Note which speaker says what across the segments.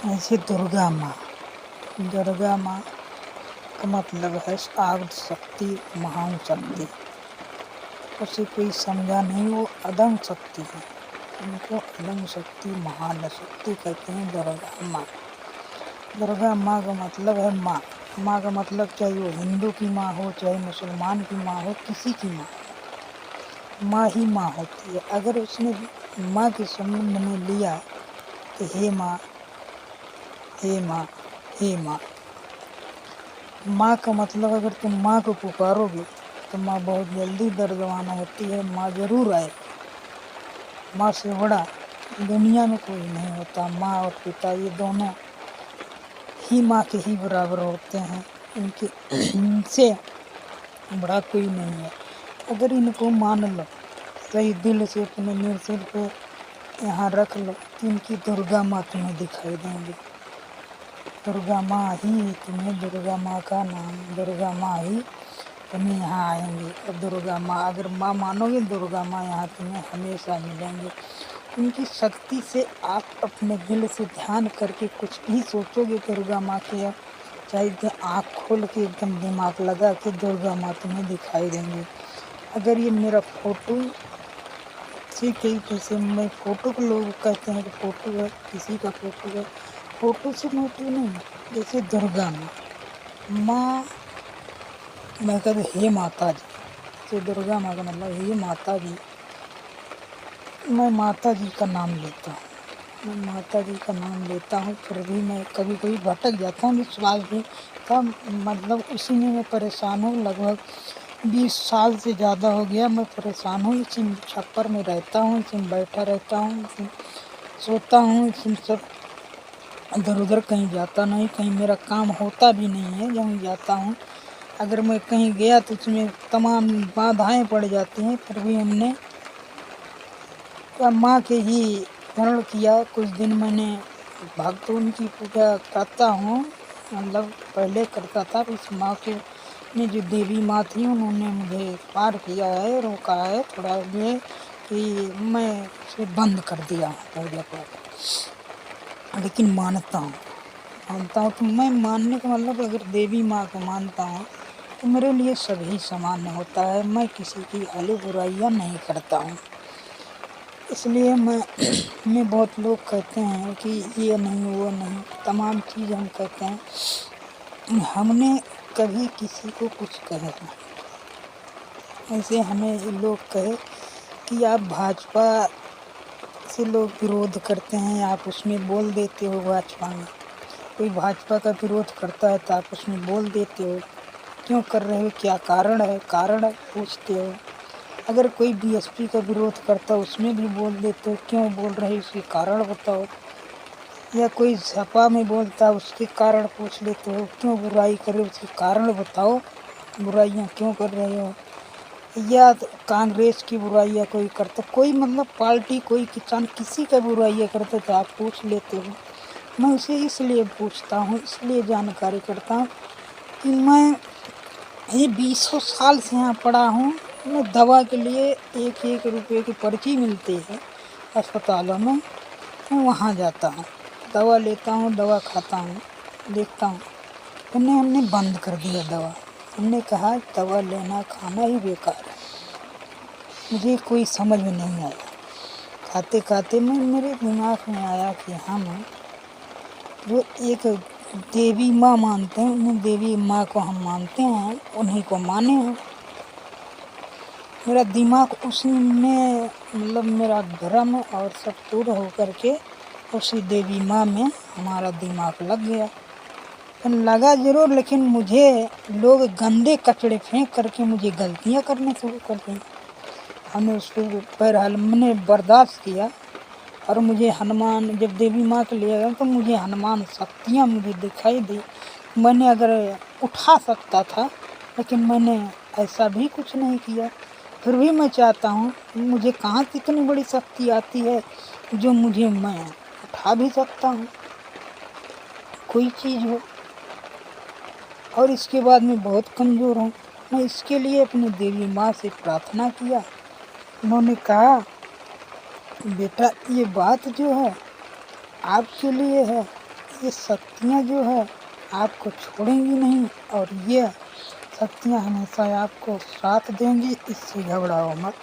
Speaker 1: ऐसे दुर्गा माँ का मतलब है आद्य शक्ति, महान शक्ति। उसे कोई समझा नहीं, वो अदम्य शक्ति है। उनको अदम्य शक्ति, महान शक्ति कहते हैं दुर्गा माँ। दुर्गा माँ का मतलब है माँ। माँ का मतलब चाहे वो हिंदू की माँ हो, चाहे मुसलमान की माँ हो, किसी की माँ हो, माँ ही माँ होती है। अगर उसने माँ के संबंध में लिया तो हे माँ, हे माँ, हे माँ। माँ का मतलब अगर तुम माँ को पुकारोगे तो माँ बहुत जल्दी दर दरवाना होती है, माँ जरूर आए। माँ से बड़ा दुनिया में कोई नहीं होता। माँ और पिता ये दोनों ही माँ के ही बराबर होते हैं। इनसे बड़ा कोई नहीं है। अगर इनको मान लो, सही दिल से अपने निर्सिर पे यहाँ रख लो तो इनकी दुर्गा माँ तुम्हें दिखाई देंगी। दुर्गा माँ ही तुम्हें, दुर्गा माँ का नाम, दुर्गा माँ ही तुम्हें यहाँ आएंगे। और दुर्गा माँ अगर माँ मानोगे, दुर्गा माँ यहाँ तुम्हें हमेशा मिलेंगे। उनकी शक्ति से आप अपने दिल से ध्यान करके कुछ भी सोचोगे दुर्गा माँ के, चाहे आँख खोल के एकदम दिमाग लगा के दुर्गा माँ तुम्हें दिखाई देंगी। अगर ये मेरा फोटो, ठीक है, जैसे मैं फोटो को लोग कहते हैं कि फोटो है, किसी का फोटो है, फोटो से मोटू नहीं। जैसे दुर्गा माँ, मैं कहते हे माता जी। तो दुर्गा माँ का मतलब हे माता जी। मैं माता जी का नाम लेता हूँ, मैं माता जी का नाम लेता हूँ। फिर भी मैं कभी कभी भटक जाता हूँ विश्वास भी का, मतलब उसी में मैं परेशान हूँ। लगभग 20 साल से ज़्यादा हो गया मैं परेशान हूँ। इसी छप्पर में रहता हूँ, इसी में बैठा रहता हूँ, इसी सोता हूँ, इसी सब इधर उधर कहीं जाता नहीं। कहीं मेरा काम होता भी नहीं है जहाँ जाता हूँ। अगर मैं कहीं गया तो उसमें तमाम बाधाएं पड़ जाती हैं। फिर भी हमने माँ के ही स्मरण किया। कुछ दिन मैंने भक्त उनकी पूजा करता हूँ, मतलब पहले करता था। इस माँ के में जो देवी माँ थी उन्होंने मुझे पार किया है, रोका है थोड़ा ये कि मैं उसे बंद कर दिया पूजा पाठ। लेकिन मानता हूँ तो मैं मानने का मतलब, अगर देवी माँ को मानता हूँ तो मेरे लिए सभी समान होता है। मैं किसी की हालत बुराइयाँ नहीं करता हूँ। इसलिए मैं बहुत लोग कहते हैं कि ये नहीं वो नहीं, तमाम चीज़ हम कहते हैं। हमने कभी किसी को कुछ कहे नहीं। ऐसे हमें लोग कहे कि आप भाजपा से लोग विरोध करते हैं, आप उसमें बोल देते हो। भाजपा में कोई भाजपा का विरोध करता है तो आप उसमें बोल देते हो। क्यों कर रहे हो, क्या कारण है, कारण पूछते हो। अगर कोई बीएसपी का विरोध करता है उसमें भी बोल देते हो, क्यों बोल रहे हो, उसके कारण बताओ। या कोई सपा में बोलता है उसके कारण पूछ लेते हो, क्यों बुराई कर रहे हो, उसके कारण बताओ, बुराइयाँ क्यों कर रहे हो। या कांग्रेस की बुराइयाँ कोई करता, कोई मतलब पार्टी, कोई किसान किसी का बुराइयाँ करते तो आप पूछ लेते हो। मैं उसे इसलिए पूछता हूँ, इसलिए जानकारी करता हूँ कि मैं ये 20 साल से यहाँ पड़ा हूँ। मैं दवा के लिए 1-1 रुपये की पर्ची मिलती है अस्पतालों में, मैं वहाँ जाता हूँ, दवा लेता हूँ, दवा खाता हूँ, देखता हूँ। हमने बंद कर दिया दवा। हमने कहा दवा लेना खाना ही बेकार है। मुझे कोई समझ में नहीं आया। खाते खाते में मेरे दिमाग में आया कि हम जो एक देवी माँ मानते हैं, उन देवी माँ को हम मानते हैं, उन्हीं को माने हैं। मेरा दिमाग उसी में, मतलब मेरा भ्रम और सब दूर होकर के उसी देवी माँ में हमारा दिमाग लग गया। लगा जरूर, लेकिन मुझे लोग गंदे कचड़े फेंक करके मुझे गलतियाँ करने शुरू कर दी। हमने उस पर बहरहाल मैंने बर्दाश्त किया। और मुझे हनुमान, जब देवी माँ के लिए गया तो मुझे हनुमान शक्तियाँ मुझे दिखाई दी। मैंने अगर उठा सकता था, लेकिन मैंने ऐसा भी कुछ नहीं किया। फिर भी मैं चाहता हूँ, मुझे कहाँ से इतनी बड़ी शक्ति आती है जो मुझे, मैं उठा भी सकता हूँ कोई चीज़ हो। और इसके बाद मैं बहुत कमज़ोर हूँ। मैं इसके लिए अपनी देवी माँ से प्रार्थना किया। उन्होंने कहा बेटा ये बात जो है आपके लिए है। ये शक्तियाँ जो है आपको छोड़ेंगी नहीं और ये शक्तियाँ हमेशा आपको साथ देंगी, इससे घबराओ मत।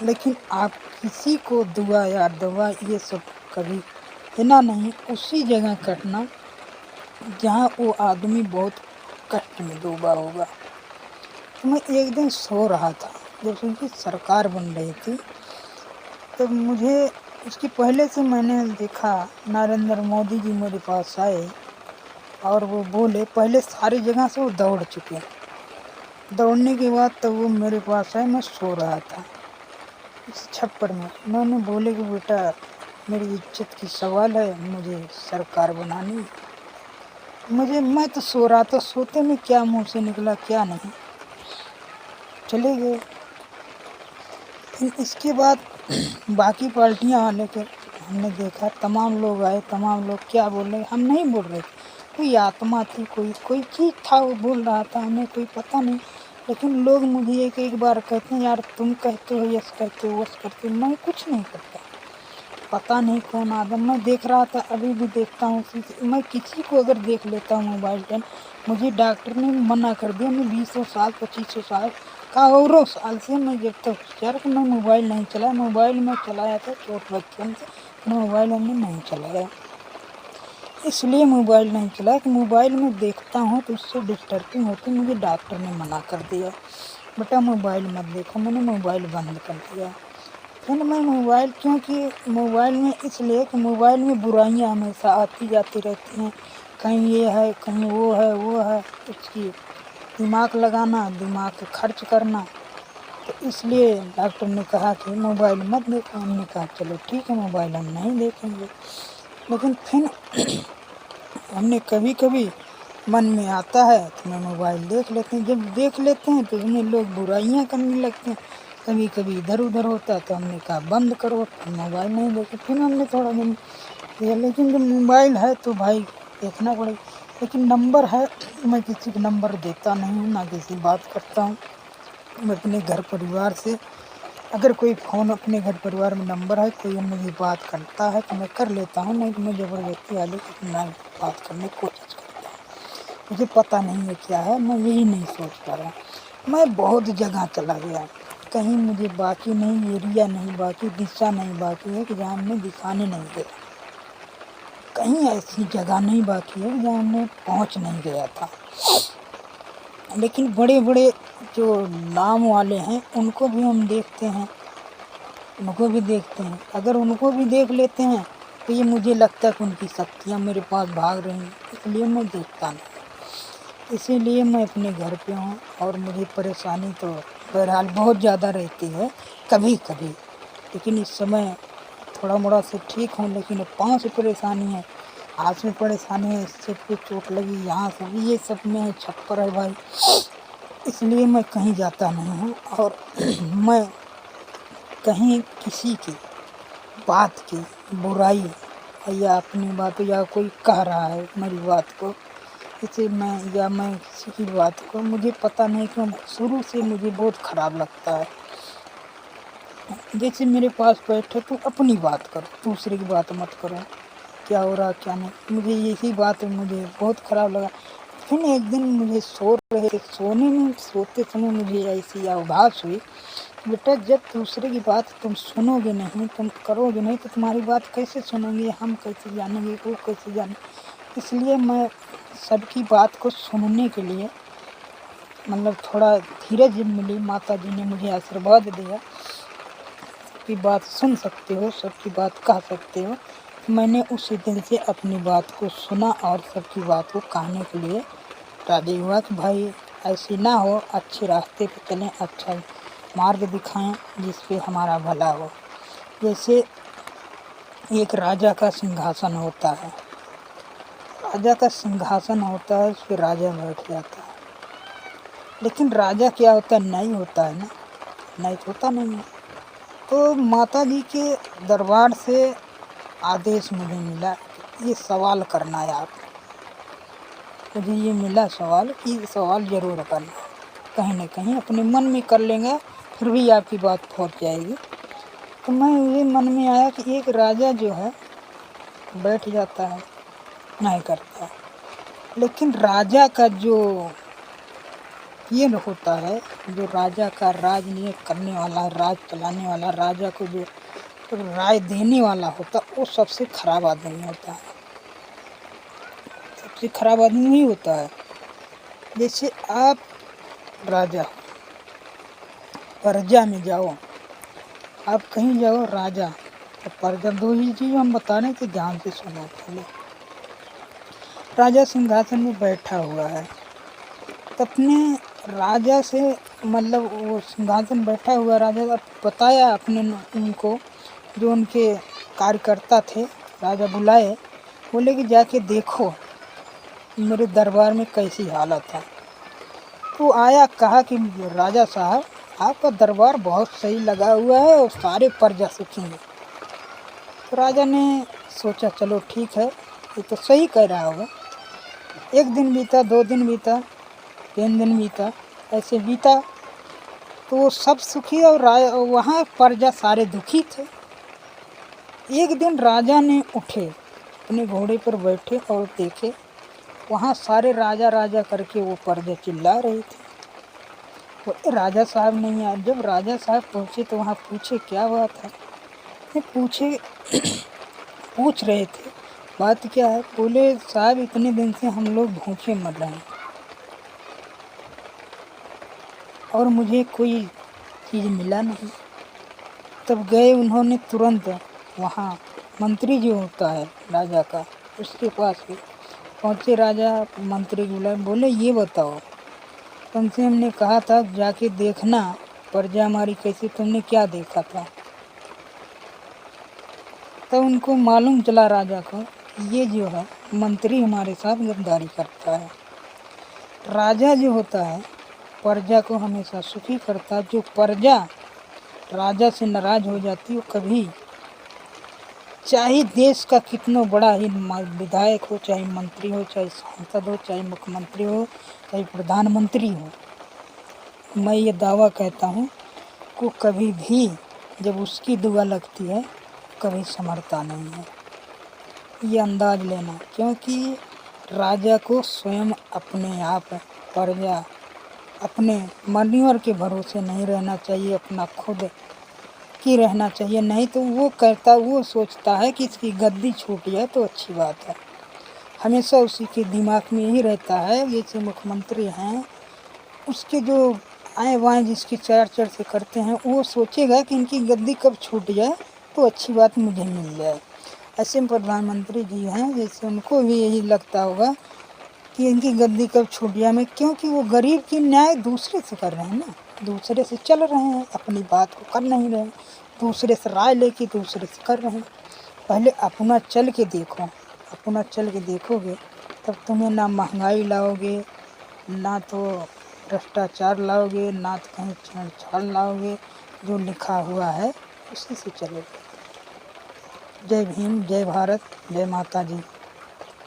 Speaker 1: लेकिन आप किसी को दुआ या दवा ये सब कभी देना नहीं, उसी जगह कटना जहाँ वो आदमी बहुत कष्ट में डूबा होगा। तो मैं एक दिन सो रहा था जब से उनकी सरकार बन रही थी, तब मुझे इसके पहले से मैंने देखा नरेंद्र मोदी जी मेरे पास आए और वो बोले, पहले सारी जगह से वो दौड़ चुके। दौड़ने के बाद तब वो मेरे पास आए, मैं सो रहा था इस छप्पर में। मैंने बोले कि बेटा मेरी इज्जत की सवाल है, मुझे सरकार बनानी है। मैं तो सो रहा था, सोते में क्या मुंह से निकला क्या नहीं, चले गए। फिर इसके बाद बाकी पार्टियां आने के हमने देखा, तमाम लोग आए, तमाम लोग क्या बोल रहे हम नहीं बोल रहे थे। कोई आत्मा थी, कोई चीज़ था वो बोल रहा था, हमें कोई पता नहीं। लेकिन लोग मुझे एक एक बार कहते हैं, यार तुम कहते हो यस करते हो वस करते हो, मैं कुछ नहीं करता। पता नहीं कौन आदम, मैं देख रहा था, अभी भी देखता हूँ। मैं किसी को अगर देख लेता हूँ मोबाइल पर, मुझे डॉक्टर ने मना कर दिया, मैं 20 साल 25 साल का औरों साल से मैं जब तक यार कि मैं मोबाइल नहीं चलाया। मोबाइल में चलाया था छोट बच्चन से, मोबाइल हमने नहीं चलाया। इसलिए मोबाइल नहीं चलाया कि मोबाइल में देखता हूँ तो उससे डिस्टर्बिंग होती, मुझे डॉक्टर ने मना कर दिया बेटा मोबाइल मत देखो, मैंने मोबाइल बंद कर दिया। फिर मैं मोबाइल, क्योंकि मोबाइल में इसलिए कि मोबाइल में बुराइयां हमेशा आती जाती रहती हैं, कहीं ये है कहीं वो है, इसकी दिमाग लगाना, दिमाग खर्च करना। तो इसलिए डॉक्टर ने कहा कि मोबाइल मत देखो। हमने कहा चलो ठीक है मोबाइल हम नहीं देखेंगे। लेकिन फिर हमने कभी कभी मन में आता है तो मैं मोबाइल देख लेते हैं। जब देख लेते हैं तो उसमें लोग बुराइयां करने लगते हैं, कभी कभी इधर उधर होता है, तो हमने कहा बंद करो, फिर मोबाइल नहीं देखे। फिर हमने थोड़ा दिन दिया, लेकिन जब मोबाइल है तो भाई देखना पड़ेगा। लेकिन नंबर है, मैं किसी को नंबर देता नहीं हूँ, ना किसी बात करता हूँ। मैं अपने घर परिवार से, अगर कोई फ़ोन अपने घर परिवार में नंबर है, कोई मुझे बात करता है तो मैं कर लेता हूँ, नहीं तो मैं ज़बरदस्ती वाले के मैं बात करने की कोशिश करता हूँ। मुझे पता नहीं है क्या है, मैं यही नहीं सोच पा रहा। मैं बहुत जगह चला गया, कहीं मुझे बाकी नहीं, एरिया नहीं बाकी, दिशा नहीं बाकी है कि जहाँ हमने दिखाने नहीं गया। कहीं ऐसी जगह नहीं बाकी है जहाँ हमने पहुँच नहीं गया था। लेकिन बड़े बड़े जो नाम वाले हैं उनको भी हम देखते हैं, उनको भी देखते हैं। अगर उनको भी देख लेते हैं तो ये मुझे लगता है कि उनकी शक्तियाँ मेरे पास भाग रही हैं, इसलिए मैं देखता नहीं। इसीलिए मैं अपने घर पे हूँ और मुझे परेशानी तो बहरहाल बहुत ज़्यादा रहती है कभी कभी, लेकिन इस समय थोड़ा मोड़ा से ठीक हूँ। लेकिन अब पाँव से परेशानी है, हाथ में परेशानी है, सिर पे चोट लगी, यहाँ से भी ये सब में छप्पर है भाई, इसलिए मैं कहीं जाता नहीं हूँ। और मैं कहीं किसी की बात की बुराई या अपनी बात, या कोई कह रहा है मेरी बात को, इसे मैं किसी की बात को, मुझे पता नहीं क्यों शुरू से मुझे बहुत ख़राब लगता है। जैसे मेरे पास बैठे तो अपनी बात करो, दूसरे की बात मत करो, क्या हो रहा क्या नहीं। मुझे यही बात मुझे बहुत ख़राब लगा। फिर एक दिन मुझे सोते समय मुझे ऐसी आभास हुई, बेटा जब दूसरे की बात तुम सुनोगे नहीं, तुम करोगे नहीं, तो तुम्हारी बात कैसे सुनेंगे, हम कैसे जानेंगे, वो कैसे जानेंगे। इसलिए मैं सबकी बात को सुनने के लिए, मतलब थोड़ा धीरज मिली, माता जी ने मुझे आशीर्वाद दिया, सबकी बात सुन सकते हो, सबकी बात कह सकते हो। मैंने उसी दिन से अपनी बात को सुना और सबकी बात को कहने के लिए राजी हुआ कि भाई ऐसी ना हो, अच्छे रास्ते पे चलें, अच्छा मार्ग दिखाएं जिस पे हमारा भला हो। जैसे एक राजा का सिंहासन होता है, राजा का सिंहासन होता है, उस पर राजा बैठ जाता है। लेकिन राजा क्या होता है, नहीं होता है ना, नहीं होता नहीं है। तो माता जी के दरबार से आदेश मुझे मिला, ये सवाल करना है आप, मुझे ये मिला सवाल कि सवाल ज़रूर करना, कहीं ना कहीं अपने मन में कर लेंगे फिर भी आपकी बात पहुंच जाएगी। तो मैं ये मन में आया कि एक राजा जो है बैठ जाता है, नहीं करता है। लेकिन राजा का जो ये होता है, जो राजा का राजनीति करने वाला, राज चलाने वाला, राजा को जो राय देने वाला होता, वो सबसे खराब आदमी होता है। सबसे खराब आदमी ही होता है। जैसे आप राजा हो, प्रजा में जाओ, आप कहीं जाओ राजा, तो प्रजा, दो ही चीज़ हम बता रहे थे, ध्यान से सुनो पहले। राजा सिंहासन में बैठा हुआ है, तो अपने राजा से मतलब वो सिंहासन बैठा हुआ राजा अब बताया अपने उनको, जो उनके कार्यकर्ता थे, राजा बुलाए, बोले कि जाके देखो मेरे दरबार में कैसी हालत है। तो आया, कहा कि राजा साहब आपका दरबार बहुत सही लगा हुआ है और सारे प्रजा सुखी हैं। तो राजा ने सोचा चलो ठीक है, ये तो सही कह रहा होगा। एक दिन बीता, 2 दिन बीता, 3 दिन बीता, ऐसे बीता, तो वो सब सुखी और वहाँ प्रजा सारे दुखी थे। एक दिन राजा ने उठे, अपने घोड़े पर बैठे और देखे वहाँ सारे राजा राजा करके वो प्रजा चिल्ला रहे थे। तो राजा साहब नहीं आए। जब राजा साहब पहुँचे तो वहाँ पूछे क्या हुआ था। पूछ रहे थे बात क्या है। बोले साहब इतने दिन से हम लोग भूखे मर रहे हैं और मुझे कोई चीज़ मिला नहीं। तब गए उन्होंने तुरंत वहाँ मंत्री जो होता है राजा का, उसके पास भी पहुँचे। राजा मंत्री बुलाए, बोले ये बताओ, तुमसे हमने कहा था जाके देखना प्रजा हमारी कैसी, तुमने क्या देखा था। तो उनको मालूम चला राजा को ये जो है मंत्री हमारे साथ गद्दारी करता है। राजा जो होता है प्रजा को हमेशा सुखी करता है। जो प्रजा राजा से नाराज हो जाती है, वो कभी, चाहे देश का कितना बड़ा ही विधायक हो, चाहे मंत्री हो, चाहे सांसद हो, चाहे मुख्यमंत्री हो, चाहे प्रधानमंत्री हो, मैं ये दावा कहता हूँ को कभी भी जब उसकी दुआ लगती है कभी संभलता नहीं है। ये अंदाज लेना, क्योंकि राजा को स्वयं अपने आप प्रजा अपने मान्यवर के भरोसे नहीं रहना चाहिए, अपना खुद की रहना चाहिए। नहीं तो वो सोचता है कि इसकी गद्दी छूट जाए तो अच्छी बात है। हमेशा उसी के दिमाग में यही रहता है। जैसे मुख्यमंत्री हैं, उसके जो आए वाएँ जिसकी चर्चा से करते हैं, वो सोचेगा कि इनकी गद्दी कब छूट जाए तो अच्छी बात मुझे मिल जाए। ऐसे प्रधानमंत्री जी हैं, जैसे उनको भी यही लगता होगा कि इनकी गद्दी कब छूट जाए मैं, क्योंकि वो गरीब की न्याय दूसरे से कर रहे हैं ना, दूसरे से चल रहे हैं, अपनी बात को कर नहीं रहे, दूसरे से राय लेके दूसरे से कर रहे हैं। पहले अपना चल के देखो, अपना चल के देखोगे तब तुम्हें ना महंगाई लाओगे, ना तो भ्रष्टाचार लाओगे, ना तो कहीं छेड़छाड़ लाओगे। जो लिखा हुआ है उसी से चलोगे। जय भीम, जय भारत, जय माता जी।